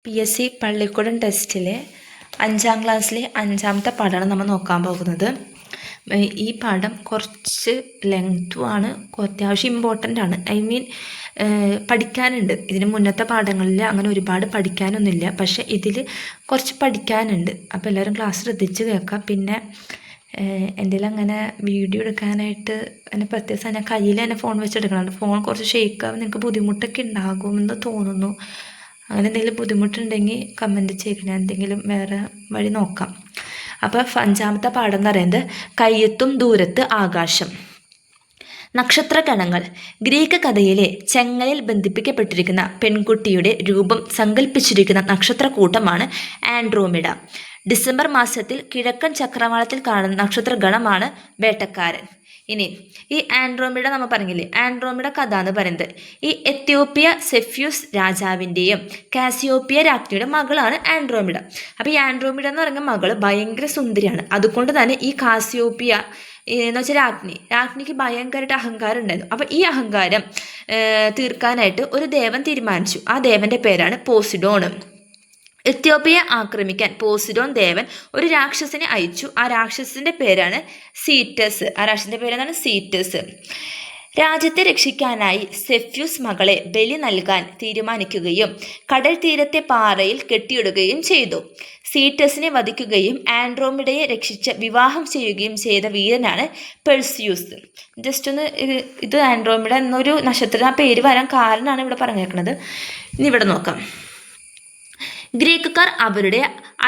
PSC പള്ളിക്കൂടം ടെസ്റ്റിലെ 5ാം ക്ലാസ്സിലെ 5ാമത്തെ പാഠമാണ് നമ്മൾ നോക്കാൻ പോകുന്നത്. ഈ പാഠം കുറച്ച് ലെങ്തുമാണ്, അത്യാവശ്യം ഇമ്പോർട്ടൻ്റ് ആണ്. പഠിക്കാനുണ്ട്. ഇതിന് മുന്നത്തെ പാഠങ്ങളിൽ അങ്ങനെ ഒരുപാട് പഠിക്കാനൊന്നുമില്ല, പക്ഷേ ഇതിൽ കുറച്ച് പഠിക്കാനുണ്ട്. അപ്പോൾ എല്ലാവരും ക്ലാസ് ശ്രദ്ധിച്ച് കേൾക്കാം. പിന്നെ എന്തെങ്കിലും അങ്ങനെ വീഡിയോ എടുക്കാനായിട്ട് എന്നെ പ്രത്യേകിച്ച് ഞാൻ കയ്യിൽ തന്നെ ഫോൺ വെച്ചെടുക്കണം. ഫോൺ കുറച്ച് ഷേക്കാവും, നിങ്ങൾക്ക് ബുദ്ധിമുട്ടൊക്കെ ഉണ്ടാകുമെന്ന് തോന്നുന്നു. അങ്ങനെ എന്തെങ്കിലും ബുദ്ധിമുട്ടുണ്ടെങ്കിൽ കമൻറ്റ് ചെയ്യണം, എന്തെങ്കിലും വേറെ വഴി നോക്കാം. അപ്പോൾ 5ാമത്തെ പാഠം എന്ന് പറയുന്നത് കയ്യെത്തും ദൂരത്ത് ആകാശം. നക്ഷത്രഗണങ്ങൾ. ഗ്രീക്ക് കഥയിലെ ചെങ്ങലിൽ ബന്ധിപ്പിക്കപ്പെട്ടിരിക്കുന്ന പെൺകുട്ടിയുടെ രൂപം സങ്കല്പിച്ചിരിക്കുന്ന നക്ഷത്രക്കൂട്ടമാണ് ആൻഡ്രോമിഡ. ഡിസംബർ മാസത്തിൽ കിഴക്കൻ ചക്രവാളത്തിൽ കാണുന്ന നക്ഷത്രഗണമാണ് വേട്ടക്കാരൻ. ഇനി ഈ ആൻഡ്രോമിഡ നമ്മൾ പറഞ്ഞില്ലേ, ആൻഡ്രോമിഡ കഥ എന്ന് പറയുന്നത് ഈ എത്യോപ്യ സെഫ്യൂസ് രാജാവിൻ്റെയും കാസിയോപ്യ രാജ്ഞിയുടെ മകളാണ് ആൻഡ്രോമിഡ. അപ്പോൾ ഈ ആൻഡ്രോമിഡ എന്ന് പറയുന്ന മകൾ ഭയങ്കര സുന്ദരിയാണ്. അതുകൊണ്ട് തന്നെ ഈ കാസിയോപ്യ എന്ന് വെച്ചാൽ രാജ്ഞിക്ക് ഭയങ്കരമായിട്ട് അഹങ്കാരം ഉണ്ടായിരുന്നു. അപ്പോൾ ഈ അഹങ്കാരം തീർക്കാനായിട്ട് ഒരു ദേവൻ തീരുമാനിച്ചു. ആ ദേവന്റെ പേരാണ് പോസിഡോൺ. എത്യോപ്യയെ ആക്രമിക്കാൻ പോസിഡോൺ ദേവൻ ഒരു രാക്ഷസനെ അയച്ചു. ആ രാക്ഷസന്റെ പേരാണ് സീറ്റസ്. സീറ്റസ്. രാജ്യത്തെ രക്ഷിക്കാനായി സെഫ്യൂസ് മകളെ ബലി നൽകാൻ തീരുമാനിക്കുകയും കടൽ തീരത്തെ പാറയിൽ കെട്ടിയിടുകയും ചെയ്തു. സീറ്റസിനെ വധിക്കുകയും ആൻഡ്രോമിഡയെ രക്ഷിച്ച് വിവാഹം ചെയ്യുകയും ചെയ്ത വീരനാണ് പെർസിയൂസ്. ജസ്റ്റ് ഒന്ന് ഇത് ആൻഡ്രോമിഡ എന്നൊരു നക്ഷത്രത്തിന് ആ പേര് വരാൻ കാരണമാണ് ഇവിടെ പറഞ്ഞേക്കുന്നത്. ഇനി ഇവിടെ നോക്കാം. ഗ്രീക്കുകാർ അവരുടെ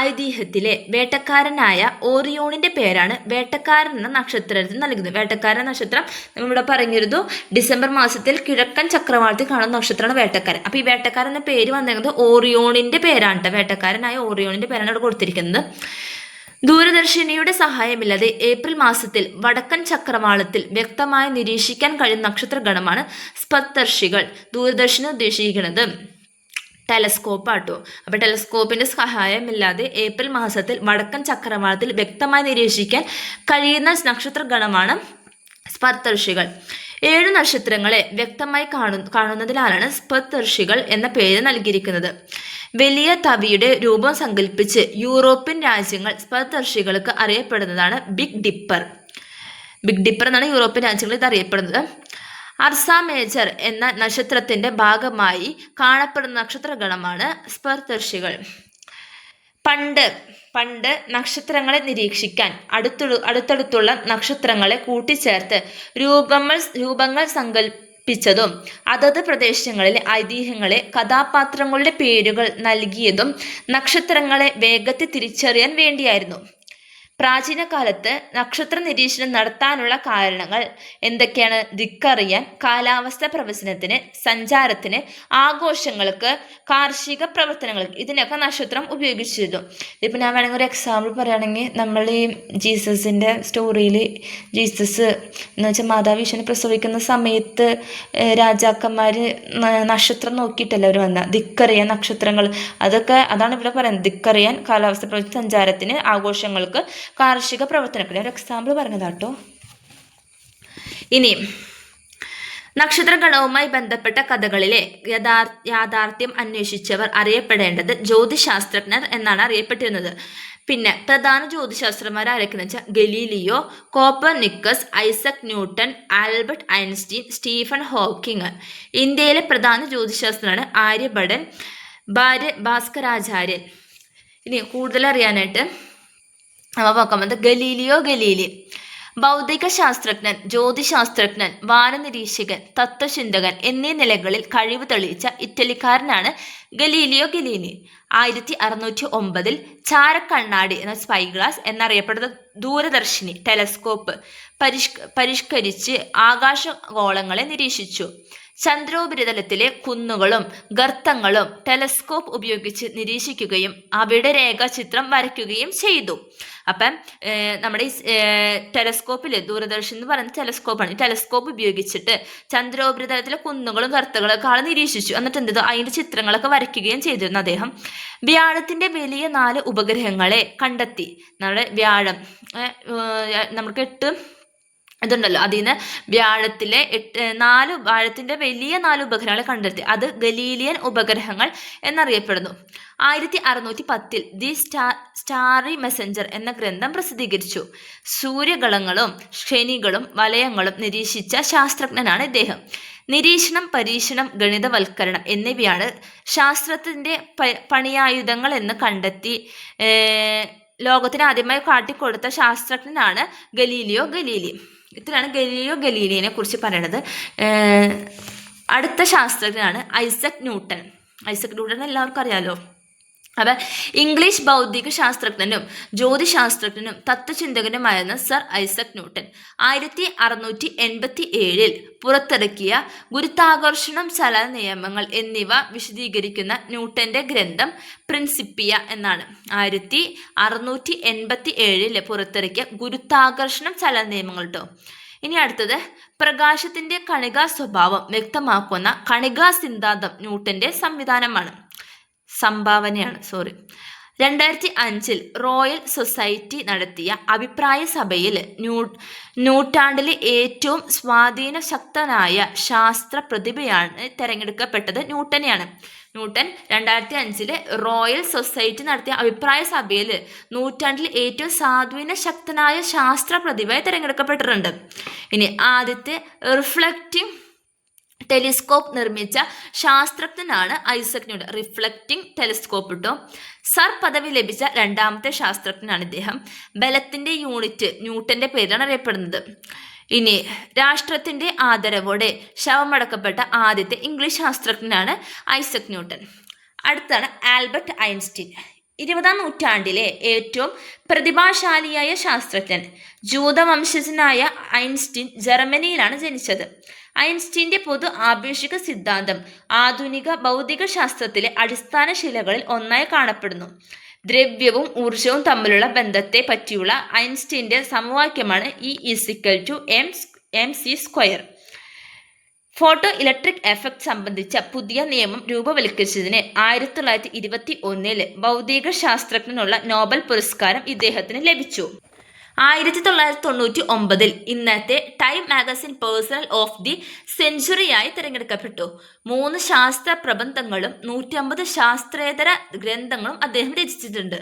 ഐതിഹ്യത്തിലെ വേട്ടക്കാരനായ ഓറിയോണിന്റെ പേരാണ് വേട്ടക്കാരൻ എന്ന നക്ഷത്രത്തിന് നൽകുന്നത്. വേട്ടക്കാരൻ നക്ഷത്രം നമ്മളിവിടെ പറഞ്ഞിരുന്നു, ഡിസംബർ മാസത്തിൽ കിഴക്കൻ ചക്രവാളത്തിൽ കാണുന്ന നക്ഷത്രമാണ് വേട്ടക്കാരൻ. അപ്പോൾ ഈ വേട്ടക്കാരൻ എന്ന പേര് വന്നിരിക്കുന്നത് ഓറിയോണിന്റെ പേരാണ്. വേട്ടക്കാരനായ ഓറിയോണിന്റെ പേരാണ് ഇവിടെ കൊടുത്തിരിക്കുന്നത്. ദൂരദർശിനിയുടെ സഹായമില്ലാതെ ഏപ്രിൽ മാസത്തിൽ വടക്കൻ ചക്രവാളത്തിൽ വ്യക്തമായി നിരീക്ഷിക്കാൻ കഴിയുന്ന നക്ഷത്രഗണമാണ് സപ്തർഷികൾ. ദൂരദർശിനി ഉദ്ദേശിക്കുന്നത് ടെലസ്കോപ്പാട്ടോ. അപ്പോൾ ടെലസ്കോപ്പിന്റെ സഹായമില്ലാതെ ഏപ്രിൽ മാസത്തിൽ വടക്കൻ ചക്രവാളത്തിൽ വ്യക്തമായി നിരീക്ഷിക്കാൻ കഴിയുന്ന നക്ഷത്രഗണമാണ് സപ്തർഷികൾ. 7 നക്ഷത്രങ്ങളെ വ്യക്തമായി കാണുന്നതിനാലാണ് സപ്തർഷികൾ എന്ന പേര് നൽകിയിരിക്കുന്നത്. വലിയ തവിയുടെ രൂപം സങ്കല്പിച്ച് യൂറോപ്യൻ രാജ്യങ്ങൾ സപ്തർഷികൾക്ക് അറിയപ്പെടുന്നതാണ് ബിഗ് ഡിപ്പർ. എന്നാണ് യൂറോപ്യൻ രാജ്യങ്ങൾ ഇത് അറിയപ്പെടുന്നത്. അർസ മേജർ എന്ന നക്ഷത്രത്തിന്റെ ഭാഗമായി കാണപ്പെടുന്ന നക്ഷത്രഗണമാണ് സപ്തർഷികൾ. പണ്ട് നക്ഷത്രങ്ങളെ നിരീക്ഷിക്കാൻ അടുത്തടുത്തുള്ള നക്ഷത്രങ്ങളെ കൂട്ടിച്ചേർത്ത് രൂപങ്ങൾ സങ്കല്പിച്ചതും അതത് പ്രദേശങ്ങളിലെ ഐതിഹ്യങ്ങളെ കഥാപാത്രങ്ങളുടെ പേരുകൾ നൽകിയതും നക്ഷത്രങ്ങളെ വേഗത്തിൽ തിരിച്ചറിയാൻ വേണ്ടിയായിരുന്നു. പ്രാചീന കാലത്ത് നക്ഷത്ര നിരീക്ഷണം നടത്താനുള്ള കാരണങ്ങൾ എന്തൊക്കെയാണ്? ദിക്കറിയാൻ, കാലാവസ്ഥ പ്രവചനത്തിന്, സഞ്ചാരത്തിന്, ആഘോഷങ്ങൾക്ക്, കാർഷിക പ്രവർത്തനങ്ങൾക്ക്, ഇതിനൊക്കെ നക്ഷത്രം ഉപയോഗിച്ചിരുന്നു. ഇതിപ്പോൾ ഞാൻ വേണമെങ്കിൽ ഒരു എക്സാമ്പിൾ പറയുകയാണെങ്കിൽ, നമ്മൾ ഈ ജീസസിൻ്റെ സ്റ്റോറിയിൽ ജീസസ് എന്ന് വെച്ചാൽ മാതാവ് ഈശോനെ പ്രസവിക്കുന്ന സമയത്ത് രാജാക്കന്മാർ നക്ഷത്രം നോക്കിയിട്ടല്ല അവർ വന്ന. ദിക്കറിയാൻ നക്ഷത്രങ്ങൾ, അതാണ് ഇവിടെ പറയുന്നത്. ദിക്കറിയാൻ, കാലാവസ്ഥ പ്രവചന, സഞ്ചാരത്തിന്, ആഘോഷങ്ങൾക്ക്, കാർഷിക പ്രവർത്തനങ്ങൾ. ഒരു എക്സാമ്പിൾ പറഞ്ഞതാട്ടോ. ഇനി നക്ഷത്രഗണവുമായി ബന്ധപ്പെട്ട കഥകളിലെ യാഥാർത്ഥ്യം അന്വേഷിച്ചവർ അറിയപ്പെടേണ്ടത് ജ്യോതിശാസ്ത്രജ്ഞർ എന്നാണ് അറിയപ്പെട്ടിരുന്നത്. പിന്നെ പ്രധാന ജ്യോതിശാസ്ത്രന്മാർ ആരൊക്കെയെന്ന് വെച്ചാൽ Galileo, Copernicus, Isaac Newton, Albert Einstein, Stephen Hawking. ഇന്ത്യയിലെ പ്രധാന ജ്യോതിശാസ്ത്രനാണ് ആര്യഭടൻ, ഭാസ്കരാചാര്യൻ. ഇനി കൂടുതൽ അറിയാനായിട്ട് നോക്കാം. ഗലീലിയോ ഗലീലി ഭൗതിക ശാസ്ത്രജ്ഞൻ, ജ്യോതിശാസ്ത്രജ്ഞൻ, വാനനിരീക്ഷകൻ, തത്വചിന്തകൻ എന്നീ നിലകളിൽ കഴിവ് തെളിയിച്ച ഇറ്റലിക്കാരനാണ് ഗലീലിയോ ഗലീലി. 1609 ചാരക്കണ്ണാടി എന്ന സ്പൈ ഗ്ലാസ് എന്നറിയപ്പെടുന്ന ദൂരദർശിനി ടെലസ്കോപ്പ് പരിഷ്കരിച്ച് ആകാശഗോളങ്ങളെ നിരീക്ഷിച്ചു. ചന്ദ്രോപരിതലത്തിലെ കുന്നുകളും ഗർത്തങ്ങളും ടെലസ്കോപ്പ് ഉപയോഗിച്ച് നിരീക്ഷിക്കുകയും അവയുടെ രേഖാചിത്രം വരയ്ക്കുകയും ചെയ്തു. അപ്പം നമ്മുടെ ഈ ടെലസ്കോപ്പിൽ, ദൂരദർശൻ എന്ന് പറയുന്ന ടെലസ്കോപ്പാണ്. ഈ ടെലസ്കോപ്പ് ഉപയോഗിച്ചിട്ട് ചന്ദ്രോപരിതലത്തിലെ കുന്നുകളും ഗർത്തങ്ങളൊക്കെ ആൾ നിരീക്ഷിച്ചു. എന്നിട്ട് എന്ത് അതിൻ്റെ ചിത്രങ്ങളൊക്കെ വരയ്ക്കുകയും ചെയ്തിരുന്നു അദ്ദേഹം. വ്യാഴത്തിന്റെ വലിയ 4 ഉപഗ്രഹങ്ങളെ കണ്ടെത്തി. നമ്മുടെ വ്യാഴം നമുക്ക് 8 ഇതുണ്ടല്ലോ, അതിൽ നിന്ന് വ്യാഴത്തിന്റെ വലിയ 4 ഉപഗ്രഹങ്ങളെ കണ്ടെത്തി. അത് ഗലീലിയൻ ഉപഗ്രഹങ്ങൾ എന്നറിയപ്പെടുന്നു. 1610 ദി സ്റ്റാറി മെസഞ്ചർ എന്ന ഗ്രന്ഥം പ്രസിദ്ധീകരിച്ചു. സൂര്യകളങ്ങളും ശനികളും വലയങ്ങളും നിരീക്ഷിച്ച ശാസ്ത്രജ്ഞനാണ് ഇദ്ദേഹം. നിരീക്ഷണം, പരീക്ഷണം, ഗണിതവൽക്കരണം എന്നിവയാണ് ശാസ്ത്രത്തിന്റെ പണിയായുധങ്ങൾ എന്ന് കണ്ടെത്തി ലോകത്തിന് ആദ്യമായി കാട്ടിക്കൊടുത്ത ശാസ്ത്രജ്ഞനാണ് ഗലീലിയോ ഗലീലി. ഇത്രയാണ് ഗലീലിയോ ഗലീലിയെ കുറിച്ച് പറയുന്നത്. അടുത്ത ശാസ്ത്രജ്ഞനാണ് ഐസക് ന്യൂട്ടൻ. ഐസക് ന്യൂട്ടൻ എല്ലാവർക്കും അറിയാലോ. അപ്പം ഇംഗ്ലീഷ് ഭൗതിക ശാസ്ത്രജ്ഞനും ജ്യോതിശാസ്ത്രജ്ഞനും തത്വചിന്തകനുമായിരുന്ന സർ ഐസക് ന്യൂട്ടൻ 1687 പുറത്തിറക്കിയ ഗുരുത്വാകർഷണം, ചലന നിയമങ്ങൾ എന്നിവ വിശദീകരിക്കുന്ന ന്യൂട്ടന്റെ ഗ്രന്ഥം പ്രിൻസിപ്പിയ എന്നാണ്. 1687 പുറത്തിറക്കിയ ഗുരുത്വാകർഷണം, ചലന നിയമങ്ങൾ കേട്ടോ. ഇനി അടുത്തത് പ്രകാശത്തിന്റെ കണികാ സ്വഭാവം വ്യക്തമാക്കുന്ന കണികാ സിദ്ധാന്തം ന്യൂട്ടന്റെ സംഭാവനയാണ്. 2005 റോയൽ സൊസൈറ്റി നടത്തിയ അഭിപ്രായ സഭയിൽ നൂറ്റാണ്ടിലെ ഏറ്റവും സ്വാധീനശക്തനായ ശാസ്ത്ര പ്രതിഭയാണ് തിരഞ്ഞെടുക്കപ്പെട്ടത് ന്യൂട്ടനെയാണ്. ന്യൂട്ടൻ 2005 റോയൽ സൊസൈറ്റി നടത്തിയ അഭിപ്രായ സഭയിൽ നൂറ്റാണ്ടിൽ ഏറ്റവും സ്വാധീനശക്തനായ ശാസ്ത്ര പ്രതിഭയെ തിരഞ്ഞെടുക്കപ്പെട്ടിട്ടുണ്ട്. ഇനി ആദ്യത്തെ റിഫ്ലക്റ്റിംഗ് ടെലിസ്കോപ്പ് നിർമ്മിച്ച ശാസ്ത്രജ്ഞനാണ് ഐസക് ന്യൂട്ടൻ. റിഫ്ലക്റ്റിംഗ് ടെലിസ്കോപ്പ് കേട്ടോ. സർ പദവി ലഭിച്ച രണ്ടാമത്തെ ശാസ്ത്രജ്ഞനാണ് ഇദ്ദേഹം. ബലത്തിന്റെ യൂണിറ്റ് ന്യൂട്ടന്റെ പേരിലാണ് അറിയപ്പെടുന്നത്. ഇനി രാഷ്ട്രത്തിന്റെ ആദരവോടെ ശവമടക്കപ്പെട്ട ആദ്യത്തെ ഇംഗ്ലീഷ് ശാസ്ത്രജ്ഞനാണ് ഐസക് ന്യൂട്ടൻ. അടുത്താണ് ആൽബർട്ട് ഐൻസ്റ്റീൻ. 20-ാം നൂറ്റാണ്ടിലെ ഏറ്റവും പ്രതിഭാശാലിയായ ശാസ്ത്രജ്ഞൻ. ജൂതവംശജനായ ഐൻസ്റ്റീൻ ജർമ്മനിയിലാണ് ജനിച്ചത്. ഐൻസ്റ്റീന്റെ പൊതു ആപേക്ഷിക സിദ്ധാന്തം ആധുനിക ഭൗതിക ശാസ്ത്രത്തിലെ അടിസ്ഥാന ശിലകളിൽ ഒന്നായി കാണപ്പെടുന്നു. ദ്രവ്യവും ഊർജവും തമ്മിലുള്ള ബന്ധത്തെ പറ്റിയുള്ള ഐൻസ്റ്റീന്റെ സമവാക്യമാണ് E=mc². ഫോട്ടോ ഇലക്ട്രിക് എഫക്റ്റ് സംബന്ധിച്ച പുതിയ നിയമം രൂപവൽക്കരിച്ചതിന് 1921 ഭൗതിക ശാസ്ത്രജ്ഞനുള്ള നോബൽ പുരസ്കാരം ഇദ്ദേഹത്തിന് ലഭിച്ചു. 1999 ഇന്നത്തെ time magazine personal of the സെഞ്ചുറിയായി തിരഞ്ഞെടുക്കപ്പെട്ടു. 3 ശാസ്ത്ര പ്രബന്ധങ്ങളും 150 ശാസ്ത്രേതര ഗ്രന്ഥങ്ങളും അദ്ദേഹം രചിച്ചിട്ടുണ്ട്.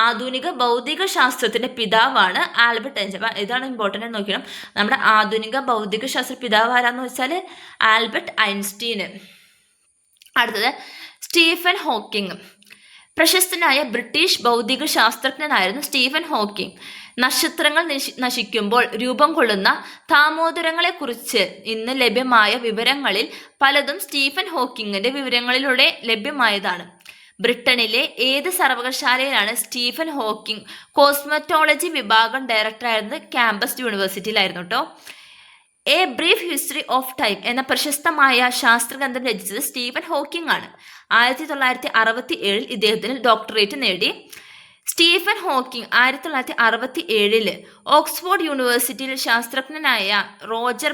ആധുനിക ഭൗതിക ശാസ്ത്രത്തിന്റെ പിതാവാണ് ആൽബർട്ട് ഐൻസ്റ്റീൻ. ഇതാണ് ഇമ്പോർട്ടൻ്റ് ആയിട്ട് നോക്കണം. നമ്മുടെ ആധുനിക ഭൗതിക ശാസ്ത്ര പിതാവ് ആരാന്ന് വെച്ചാൽ ആൽബർട്ട് ഐൻസ്റ്റീൻ. അടുത്തത് സ്റ്റീഫൻ ഹോക്കിംഗ്. പ്രശസ്തനായ ബ്രിട്ടീഷ് ഭൗതിക ശാസ്ത്രജ്ഞനായിരുന്നു സ്റ്റീഫൻ ഹോക്കിംഗ്. നക്ഷത്രങ്ങൾ നശിക്കുമ്പോൾ രൂപം കൊള്ളുന്ന താമോദരങ്ങളെക്കുറിച്ച് ഇന്ന് ലഭ്യമായ വിവരങ്ങളിൽ പലതും സ്റ്റീഫൻ ഹോക്കിങ്ങിന്റെ വിവരങ്ങളിലൂടെ ലഭ്യമായതാണ്. ബ്രിട്ടനിലെ ഏത് സർവകലാശാലയിലാണ് സ്റ്റീഫൻ ഹോക്കിംഗ് കോസ്മറ്റോളജി വിഭാഗം ഡയറക്ടറായിരുന്നത്? കാമ്പസ് യൂണിവേഴ്സിറ്റിയിലായിരുന്നു കേട്ടോ. A brief history of time എന്ന പ്രശസ്തമായ ശാസ്ത്രഗ്രന്ഥം രചിച്ചത് സ്റ്റീഫൻ ഹോക്കിംഗ് ആണ്. 1967 ഇദ്ദേഹത്തിന് ഡോക്ടറേറ്റ് നേടി. സ്റ്റീഫൻ ഹോക്കിംഗ് 1967 ഓക്സ്ഫോർഡ് യൂണിവേഴ്സിറ്റിയിൽ ശാസ്ത്രജ്ഞനായ റോജർ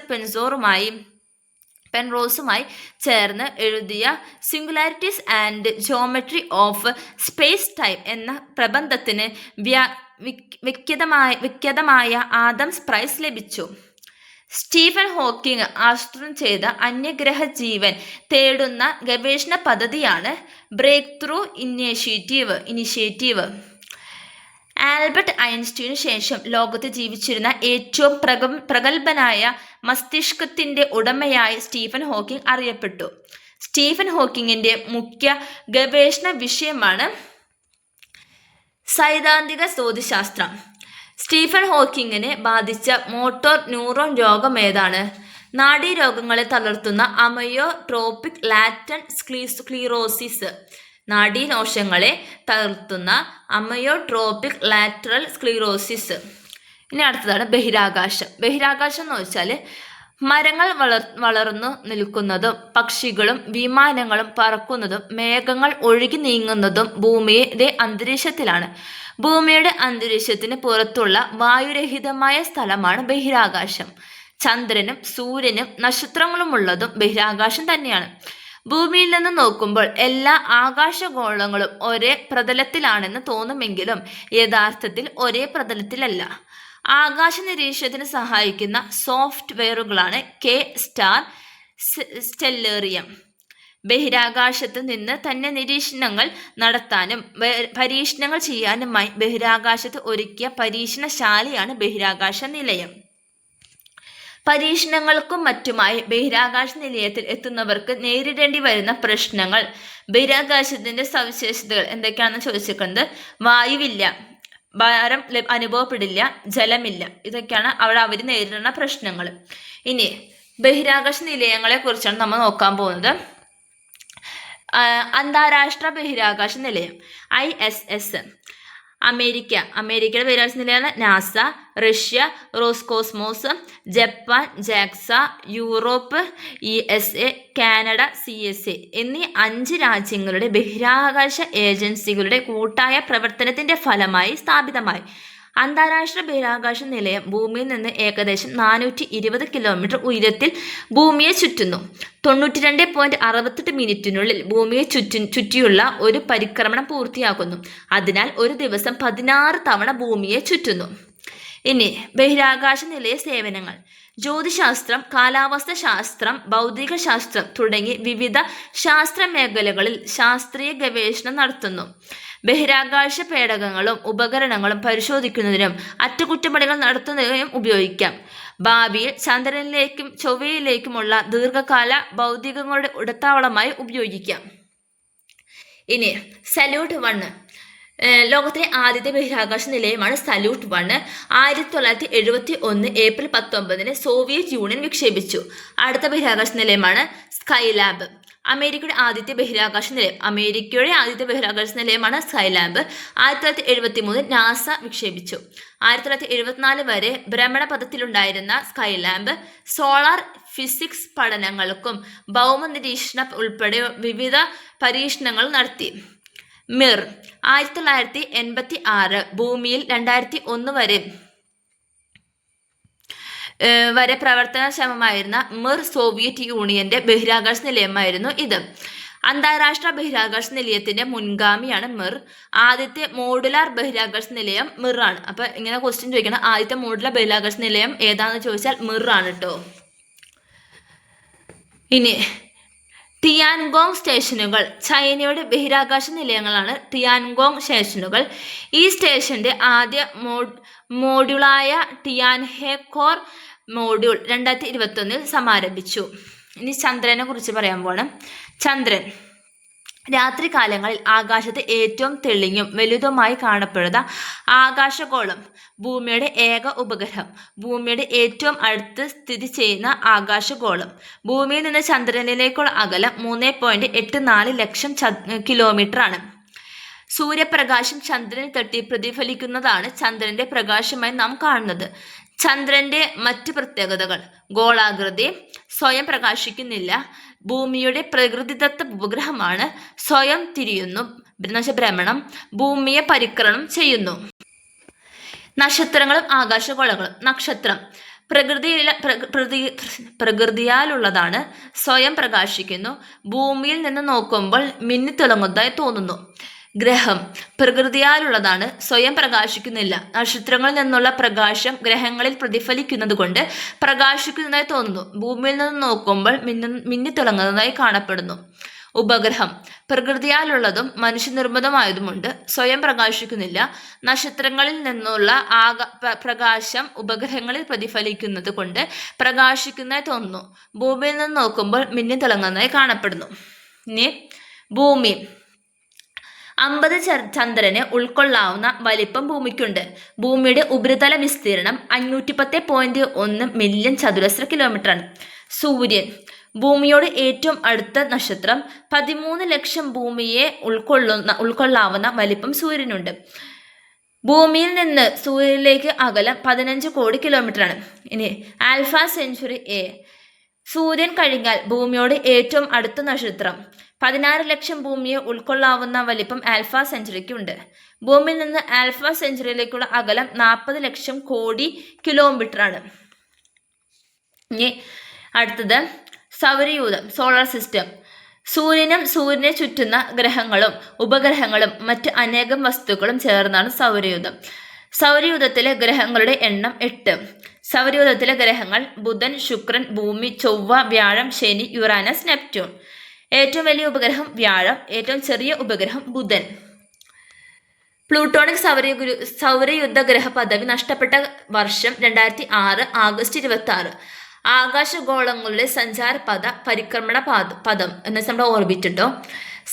പെൻറോസുമായി ചേർന്ന് എഴുതിയ singularities and geometry of space time എന്ന പ്രബന്ധത്തിന് വിഖ്യാതമായ ആദംസ് പ്രൈസ് ലഭിച്ചു. സ്റ്റീഫൻ ഹോക്കിംഗ് ആസൂത്രണം ചെയ്ത അന്യഗ്രഹ ജീവൻ തേടുന്ന ഗവേഷണ പദ്ധതിയാണ് ബ്രേക്ക് ത്രൂ ഇനിഷ്യേറ്റീവ്. ആൽബർട്ട് ഐൻസ്റ്റീനു ശേഷം ലോകത്ത് ജീവിച്ചിരുന്ന ഏറ്റവും പ്രഗത്ഭനായ മസ്തിഷ്കത്തിന്റെ ഉടമയായി സ്റ്റീഫൻ ഹോക്കിംഗ് അറിയപ്പെട്ടു. സ്റ്റീഫൻ ഹോക്കിങ്ങിന്റെ മുഖ്യ ഗവേഷണ വിഷയമാണ് സൈദ്ധാന്തിക ജ്യോതിശാസ്ത്രം. സ്റ്റീഫൻ ഹോക്കിങ്ങിനെ ബാധിച്ച മോട്ടോർ ന്യൂറോൺ രോഗം ഏതാണ്? നാഡീരോഗങ്ങളെ തളർത്തുന്ന അമയോട്രോപിക് ലാറ്ററൽ സ്ക്ലീറോസിസ്. നാഡീദോഷങ്ങളെ തളർത്തുന്ന അമയോട്രോപിക് ലാറ്ററൽ സ്ക്ലീറോസിസ്. ഇനി അടുത്തതാണ് ബഹിരാകാശം. ബഹിരാകാശം എന്ന് വെച്ചാൽ മരങ്ങൾ വളർന്നു നിൽക്കുന്നതും പക്ഷികളും വിമാനങ്ങളും പറക്കുന്നതും മേഘങ്ങൾ ഒഴുകി നീങ്ങുന്നതും ഭൂമിയുടെ അന്തരീക്ഷത്തിലാണ്. ഭൂമിയുടെ അന്തരീക്ഷത്തിന് പുറത്തുള്ള വായുരഹിതമായ സ്ഥലമാണ് ബഹിരാകാശം. ചന്ദ്രനും സൂര്യനും നക്ഷത്രങ്ങളുമുള്ളതും ബഹിരാകാശം തന്നെയാണ്. ഭൂമിയിൽ നിന്ന് നോക്കുമ്പോൾ എല്ലാ ആകാശഗോളങ്ങളും ഒരേ പ്രതലത്തിലാണെന്ന് തോന്നുമെങ്കിലും യഥാർത്ഥത്തിൽ ഒരേ പ്രതലത്തിലല്ല. ആകാശ നിരീക്ഷണത്തിന് സഹായിക്കുന്ന സോഫ്റ്റ്വെയറുകളാണ് കെ സ്റ്റാർ, സ്റ്റെല്ലേറിയം. ബഹിരാകാശത്ത് നിന്ന് തന്നെ നിരീക്ഷണങ്ങൾ നടത്താനും പരീക്ഷണങ്ങൾ ചെയ്യാനുമായി ബഹിരാകാശത്ത് ഒരുക്കിയ പരീക്ഷണശാലയാണ് ബഹിരാകാശ നിലയം. പരീക്ഷണങ്ങൾക്കും മറ്റുമായി ബഹിരാകാശ നിലയത്തിൽ എത്തുന്നവർക്ക് നേരിടേണ്ടി വരുന്ന പ്രശ്നങ്ങൾ. ബഹിരാകാശത്തിന്റെ സവിശേഷതകൾ എന്തൊക്കെയാണെന്ന് ചോദിച്ചിരിക്കുന്നത്: വായുവില്ല, ഭാരം അനുഭവപ്പെടില്ല, ജലമില്ല. ഇതൊക്കെയാണ് അവിടെ അവർ നേരിടുന്ന പ്രശ്നങ്ങൾ. ഇനി ബഹിരാകാശ നിലയങ്ങളെ കുറിച്ചാണ് നമ്മൾ നോക്കാൻ പോകുന്നത്. അന്താരാഷ്ട്ര ബഹിരാകാശ നിലയം ISS. അമേരിക്കയുടെ ബഹിരാകാശ നിലയമാണ് NASA. Russia Roscosmos. Japan JAXA. Europe ESA. Canada CSA എന്നീ 5 രാജ്യങ്ങളുടെ ബഹിരാകാശ ഏജൻസികളുടെ കൂട്ടായ പ്രവർത്തനത്തിന്റെ ഫലമായി സ്ഥാപിതമായി. അന്താരാഷ്ട്ര ബഹിരാകാശ നിലയം ഭൂമിയിൽ നിന്ന് ഏകദേശം 420 കിലോമീറ്റർ ഉയരത്തിൽ ഭൂമിയെ ചുറ്റുന്നു. 92.68 മിനിറ്റിനുള്ളിൽ ഭൂമിയെ ചുറ്റിയുള്ള ഒരു പരിക്രമണം പൂർത്തിയാക്കുന്നു. അതിനാൽ ഒരു ദിവസം 16 തവണ ഭൂമിയെ ചുറ്റുന്നു. ഇനി ബഹിരാകാശ നിലയ സേവനങ്ങൾ. ജ്യോതിശാസ്ത്രം, കാലാവസ്ഥ ശാസ്ത്രം, ഭൗതിക ശാസ്ത്രം തുടങ്ങി വിവിധ ശാസ്ത്ര മേഖലകളിൽ ശാസ്ത്രീയ ഗവേഷണം നടത്തുന്നു. ബഹിരാകാശ പേടകങ്ങളും ഉപകരണങ്ങളും പരിശോധിക്കുന്നതിനും അറ്റകുറ്റപ്പണികൾ നടത്തുന്നതിനും ഉപയോഗിക്കാം. ഭാവിയിൽ ചന്ദ്രനിലേക്കും ചൊവ്വയിലേക്കുമുള്ള ദീർഘകാല ഭൗതികങ്ങളുടെ ഇടത്താവളമായി ഉപയോഗിക്കാം. ഇനി സല്യൂട്ട് 1. ലോകത്തിലെ ആദ്യത്തെ ബഹിരാകാശ നിലയമാണ് സല്യൂട്ട് 1. 1971 ഏപ്രിൽ 19 സോവിയറ്റ് യൂണിയൻ വിക്ഷേപിച്ചു. അടുത്ത ബഹിരാകാശ നിലയമാണ് സ്കൈലാബ്. അമേരിക്കയുടെ ആദ്യത്തെ ബഹിരാകാശ നിലയമാണ് സ്കൈലാബ്. 1973 നാസ വിക്ഷേപിച്ചു. 1974 വരെ ഭ്രമണപഥത്തിലുണ്ടായിരുന്ന സ്കൈലാബ് സോളാർ ഫിസിക്സ് പഠനങ്ങൾക്കും ഭൗമ നിരീക്ഷണ ഉൾപ്പെടെ വിവിധ പരീക്ഷണങ്ങൾ നടത്തി. മിർ 1986 ഭൂമിയിൽ 2001 വരെ പ്രവർത്തനക്ഷമമായിരുന്ന മിർ സോവിയറ്റ് യൂണിയന്റെ ബഹിരാകാശ നിലയമായിരുന്നു ഇത്. അന്താരാഷ്ട്ര ബഹിരാകാശ നിലയത്തിന്റെ മുൻഗാമിയാണ് മിർ. ആദ്യത്തെ മോഡുലാർ ബഹിരാകാശ നിലയം മിർ ആണ്. അപ്പൊ ഇങ്ങനെ ക്വസ്റ്റ്യൻ ചോദിക്കണം, ആദ്യത്തെ മോഡുലാർ ബഹിരാകാശ നിലയം ഏതാണെന്ന് ചോദിച്ചാൽ മിർ ആണ് കേട്ടോ. ഇനി ടിയാൻഗോങ് സ്റ്റേഷനുകൾ. ചൈനയുടെ ബഹിരാകാശ നിലയങ്ങളാണ് ടിയാൻഗോങ് സ്റ്റേഷനുകൾ. ഈ സ്റ്റേഷന്റെ ആദ്യ മോഡ്യൂളായ ടിയാൻഹെ-കോർ മോഡ്യൂൾ 2021 സമാരംഭിച്ചു. ഇനി ചന്ദ്രനെ കുറിച്ച് പറയാൻ പോകണം. ചന്ദ്രൻ രാത്രികാലങ്ങളിൽ ആകാശത്ത് ഏറ്റവും തെളിഞ്ഞും വലുതുമായി കാണപ്പെടുന്ന ആകാശഗോളം. ഭൂമിയുടെ ഏക ഉപഗ്രഹം. ഭൂമിയുടെ ഏറ്റവും അടുത്ത് സ്ഥിതി ചെയ്യുന്ന ആകാശഗോളം. ഭൂമിയിൽ നിന്ന് ചന്ദ്രനിലേക്കുള്ള അകലം 3.84 ലക്ഷം കിലോമീറ്റർ ആണ്. സൂര്യപ്രകാശം ചന്ദ്രനിൽ തട്ടി പ്രതിഫലിക്കുന്നതാണ് ചന്ദ്രന്റെ പ്രകാശമായി നാം കാണുന്നത്. ചന്ദ്രന്റെ മറ്റ് പ്രത്യേകതകൾ: ഗോളാകൃതി, സ്വയം പ്രകാശിക്കുന്നില്ല, ഭൂമിയുടെ പ്രകൃതിദത്ത ഉപഗ്രഹമാണ്, സ്വയം തിരിയുന്നു, ഭ്രമണം, ഭൂമിയെ പരിക്രമണം ചെയ്യുന്നു. നക്ഷത്രങ്ങളും ആകാശഗോളങ്ങളും. നക്ഷത്രം പ്രകൃതിയാലുള്ളതാണ്, സ്വയം പ്രകാശിക്കുന്നു, ഭൂമിയിൽ നിന്ന് നോക്കുമ്പോൾ മിന്നിത്തിളങ്ങുന്നതായി തോന്നുന്നു. ഗ്രഹം പ്രകൃതിയാലുള്ളതാണ്, സ്വയം പ്രകാശിക്കുന്നില്ല, നക്ഷത്രങ്ങളിൽ നിന്നുള്ള പ്രകാശം ഗ്രഹങ്ങളിൽ പ്രതിഫലിക്കുന്നത് കൊണ്ട് പ്രകാശിക്കുന്നതായി തോന്നുന്നു, ഭൂമിയിൽ നിന്ന് നോക്കുമ്പോൾ മിന്നിത്തിളങ്ങുന്നതായി കാണപ്പെടുന്നു. ഉപഗ്രഹം പ്രകൃതിയാലുള്ളതും മനുഷ്യനിർമ്മിതമായതുമുണ്ട്, സ്വയം പ്രകാശിക്കുന്നില്ല, നക്ഷത്രങ്ങളിൽ നിന്നുള്ള പ്രകാശം ഉപഗ്രഹങ്ങളിൽ പ്രതിഫലിക്കുന്നത് കൊണ്ട് പ്രകാശിക്കുന്നതായി തോന്നുന്നു, ഭൂമിയിൽ നിന്ന് നോക്കുമ്പോൾ മിന്നിത്തിളങ്ങുന്നതായി കാണപ്പെടുന്നു. ഇനി ഭൂമി. 50 ചന്ദ്രന് ഉൾക്കൊള്ളാവുന്ന വലിപ്പം ഭൂമിക്കുണ്ട്. ഭൂമിയുടെ ഉപരിതല വിസ്തീർണം 510.1 മില്യൺ ചതുരശ്ര കിലോമീറ്റർ ആണ്. സൂര്യൻ ഭൂമിയോട് ഏറ്റവും അടുത്ത നക്ഷത്രം. 13 ലക്ഷം ഭൂമിയെ ഉൾക്കൊള്ളാവുന്ന വലിപ്പം സൂര്യനുണ്ട്. ഭൂമിയിൽ നിന്ന് സൂര്യനിലേക്ക് അകലം 15 കോടി കിലോമീറ്റർ ആണ്. ഇനി ആൽഫ സെഞ്ചുറി A. സൂര്യൻ കഴിഞ്ഞാൽ ഭൂമിയോട് ഏറ്റവും അടുത്ത നക്ഷത്രം. 16 ലക്ഷം ഭൂമിയെ ഉൾക്കൊള്ളാവുന്ന വലിപ്പം ആൽഫ സെഞ്ചുറിക്ക് ഉണ്ട്. ഭൂമിയിൽ നിന്ന് ആൽഫ സെഞ്ചുറിയിലേക്കുള്ള അകലം 40 ലക്ഷം കോടി കിലോമീറ്റർ ആണ്. ഇനി അടുത്തത് സൗരയൂഥം, സോളാർ സിസ്റ്റം. സൂര്യനും സൂര്യനെ ചുറ്റുന്ന ഗ്രഹങ്ങളും ഉപഗ്രഹങ്ങളും മറ്റ് അനേകം വസ്തുക്കളും ചേർന്നാണ് സൗരയൂഥം. സൗരയൂഥത്തിലെ ഗ്രഹങ്ങളുടെ എണ്ണം 8. സൗരയൂഥത്തിലെ ഗ്രഹങ്ങൾ ബുധൻ, ശുക്രൻ, ഭൂമി, ചൊവ്വ, വ്യാഴം, ശനി, യുറാനസ്, നെപ്റ്റ്യൂൺ. ഏറ്റവും വലിയ ഉപഗ്രഹം വ്യാഴം, ഏറ്റവും ചെറിയ ഉപഗ്രഹം ബുധൻ. പ്ലൂട്ടോണിക് സൗരയുദ്ധ ഗ്രഹ പദവി നഷ്ടപ്പെട്ട വർഷം 2006 ആഗസ്റ്റ് 26. ആകാശഗോളങ്ങളുടെ സഞ്ചാരപഥ പരിക്രമണ പദം എന്ന് വെച്ചാൽ നമ്മുടെ ഓർബിറ്റ് കേട്ടോ.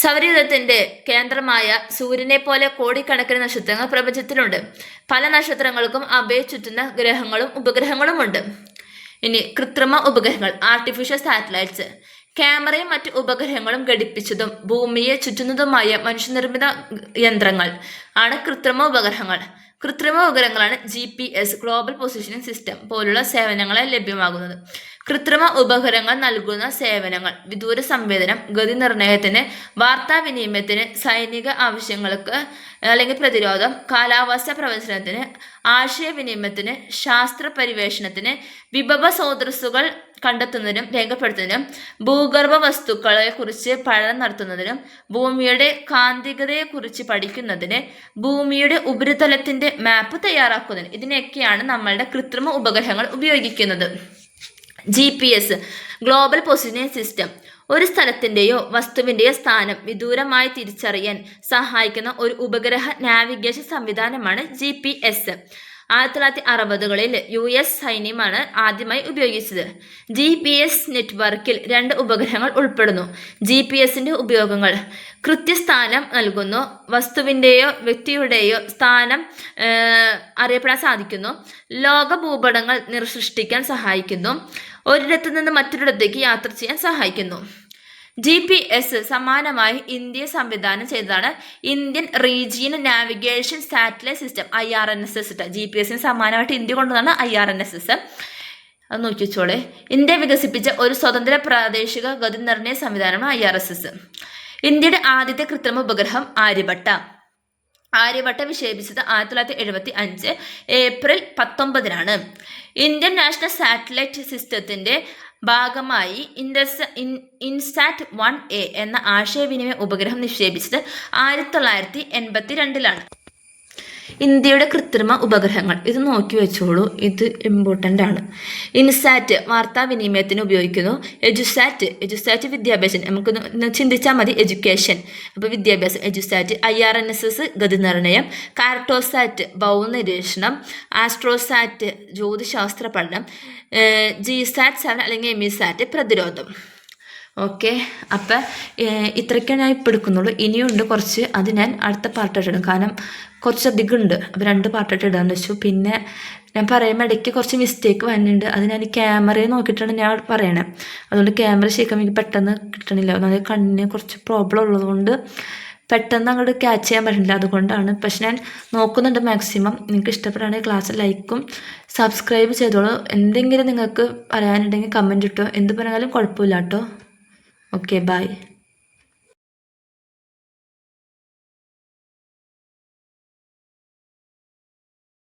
സൗരയൂഥത്തിന്റെ കേന്ദ്രമായ സൂര്യനെ പോലെ കോടിക്കണക്കിന് നക്ഷത്രങ്ങൾ പ്രപഞ്ചത്തിലുണ്ട്. പല നക്ഷത്രങ്ങൾക്കും അവയെ ചുറ്റുന്ന ഗ്രഹങ്ങളും ഉപഗ്രഹങ്ങളും ഉണ്ട്. ഇനി കൃത്രിമ ഉപഗ്രഹങ്ങൾ, ആർട്ടിഫിഷ്യൽ സാറ്റലൈറ്റ്സ്. ക്യാമറയും മറ്റ് ഉപഗ്രഹങ്ങളും ഘടിപ്പിച്ചതും ഭൂമിയെ ചുറ്റുന്നതുമായ മനുഷ്യനിർമ്മിത യന്ത്രങ്ങൾ ആണ് കൃത്രിമ ഉപഗ്രഹങ്ങൾ. കൃത്രിമ ഉപഗ്രഹങ്ങളാണ് GPS ഗ്ലോബൽ പൊസിഷനിങ് സിസ്റ്റം പോലുള്ള സേവനങ്ങളെ ലഭ്യമാകുന്നത്. കൃത്രിമ ഉപഗ്രഹങ്ങൾ നൽകുന്ന സേവനങ്ങൾ വിദൂര സംവേദനം, ഗതി നിർണയത്തിന്, വാർത്താവിനിമയത്തിന്, സൈനിക ആവശ്യങ്ങൾക്ക് അല്ലെങ്കിൽ പ്രതിരോധം, കാലാവസ്ഥ പ്രവചനത്തിന്, ആശയവിനിമയത്തിന്, ശാസ്ത്ര പരിവേഷണത്തിന്, വിഭവ സ്രോതസ്സുകൾ കണ്ടെത്തുന്നതിനും രേഖപ്പെടുത്തുന്നതിനും, ഭൂഗർഭ വസ്തുക്കളെ കുറിച്ച് പഠനം നടത്തുന്നതിനും, ഭൂമിയുടെ കാന്തികതയെക്കുറിച്ച് പഠിക്കുന്നതിന്, ഭൂമിയുടെ ഉപരിതലത്തിന്റെ മാപ്പ് തയ്യാറാക്കുന്നതിന് ഇതിനൊക്കെയാണ് നമ്മളുടെ കൃത്രിമ ഉപഗ്രഹങ്ങൾ ഉപയോഗിക്കുന്നത്. GPS ഗ്ലോബൽ പൊസിഷനിങ് സിസ്റ്റം ഒരു സ്ഥലത്തിൻ്റെയോ വസ്തുവിൻ്റെയോ സ്ഥാനം വിദൂരമായി തിരിച്ചറിയാൻ സഹായിക്കുന്ന ഒരു ഉപഗ്രഹ നാവിഗേഷൻ സംവിധാനമാണ് GPS. 1960കളിൽ US സൈന്യമാണ് ആദ്യമായി ഉപയോഗിച്ചത്. GPS നെറ്റ്വർക്കിൽ 2 ഉപഗ്രഹങ്ങൾ ഉൾപ്പെടുന്നു. GPSന്റെ ഉപയോഗങ്ങൾ: കൃത്യസ്ഥാനം നൽകുന്നു, വസ്തുവിൻ്റെയോ വ്യക്തിയുടെയോ സ്ഥാനം അറിയപ്പെടാൻ സാധിക്കുന്നു, ലോക ഭൂപടങ്ങൾ സൃഷ്ടിക്കാൻ സഹായിക്കുന്നു, ഒരിടത്തു നിന്ന് മറ്റൊരിടത്തേക്ക് യാത്ര ചെയ്യാൻ സഹായിക്കുന്നു. GPS സമാനമായി ഇന്ത്യ സംവിധാനം ചെയ്തതാണ് Indian region navigation satellite system IRNSS. GPS സമാനമായിട്ട് ഇന്ത്യ കൊണ്ടുവന്നാണ് IRNSS. അത് നോക്കി വെച്ചോളെ. ഇന്ത്യ വികസിപ്പിച്ച ഒരു സ്വതന്ത്ര പ്രാദേശിക ഗതി നിർണയ സംവിധാനമാണ് IRSS. ഇന്ത്യയുടെ ആദ്യത്തെ കൃത്രിമ ഉപഗ്രഹം ആര്യഭട്ട വിക്ഷേപിച്ചത് 1975 ഏപ്രിൽ 19-നാണ്. ഇന്ത്യൻ നാഷണൽ സാറ്റലൈറ്റ് സിസ്റ്റത്തിന്റെ ഭാഗമായി ഇൻസാറ്റ് 1A എന്ന ആശയവിനിമയ ഉപഗ്രഹം നിക്ഷേപിച്ചത് 1982-ലാണ്. ഇന്ത്യയുടെ കൃത്രിമ ഉപഗ്രഹങ്ങൾ ഇത് നോക്കി വെച്ചോളൂ, ഇത് ഇമ്പോർട്ടൻ്റ് ആണ്. ഇൻസാറ്റ് വാർത്താവിനിമയത്തിന് ഉപയോഗിക്കുന്നു. എജുസാറ്റ് വിദ്യാഭ്യാസം, നമുക്ക് ചിന്തിച്ചാൽ മതി എഡ്യൂക്കേഷൻ, അപ്പോൾ വിദ്യാഭ്യാസം എജുസാറ്റ്. IRNSS ഗതി നിർണയം. കാർട്ടോസാറ്റ് ഭൗമനിരീക്ഷണം. ആസ്ട്രോസാറ്റ് ജ്യോതിശാസ്ത്ര പഠനം. GSAT 7 അല്ലെങ്കിൽ എമിസാറ്റ് പ്രതിരോധം. ഓക്കെ, അപ്പം ഇത്രയ്ക്കാണ് ഞാൻ ഇപ്പോൾ എടുക്കുന്നുള്ളൂ. ഇനിയുണ്ട് കുറച്ച്, അത് ഞാൻ അടുത്ത പാർട്ടായിട്ട് ഇടും, കാരണം കുറച്ചധികം ഉണ്ട്. അപ്പോൾ 2 പാർട്ടായിട്ട് ഇടാന്ന് വെച്ചു. പിന്നെ ഞാൻ പറയുമ്പോൾ ഇടയ്ക്ക് കുറച്ച് മിസ്റ്റേക്ക് വരുന്നുണ്ട്, അത് ഞാൻ ക്യാമറയെ നോക്കിയിട്ടാണ് ഞാൻ പറയണത്. അതുകൊണ്ട് ക്യാമറ ശരിക്കും എനിക്ക് പെട്ടെന്ന് കിട്ടണില്ല, അതായത് കണ്ണിന് കുറച്ച് പ്രോബ്ലം ഉള്ളതുകൊണ്ട് പെട്ടെന്ന് അങ്ങോട്ട് ക്യാച്ച് ചെയ്യാൻ പറ്റുന്നില്ല, അതുകൊണ്ടാണ്. പക്ഷെ ഞാൻ നോക്കുന്നുണ്ട് മാക്സിമം. നിങ്ങൾക്ക് ഇഷ്ടപ്പെടുകയാണെങ്കിൽ ക്ലാസ് ലൈക്കും സബ്സ്ക്രൈബ് ചെയ്തോളൂ. എന്തെങ്കിലും നിങ്ങൾക്ക് പറയാനുണ്ടെങ്കിൽ കമൻറ്റ് ഇട്ടോ, എന്ത് പറഞ്ഞാലും കുഴപ്പമില്ല കേട്ടോ. Okay, by.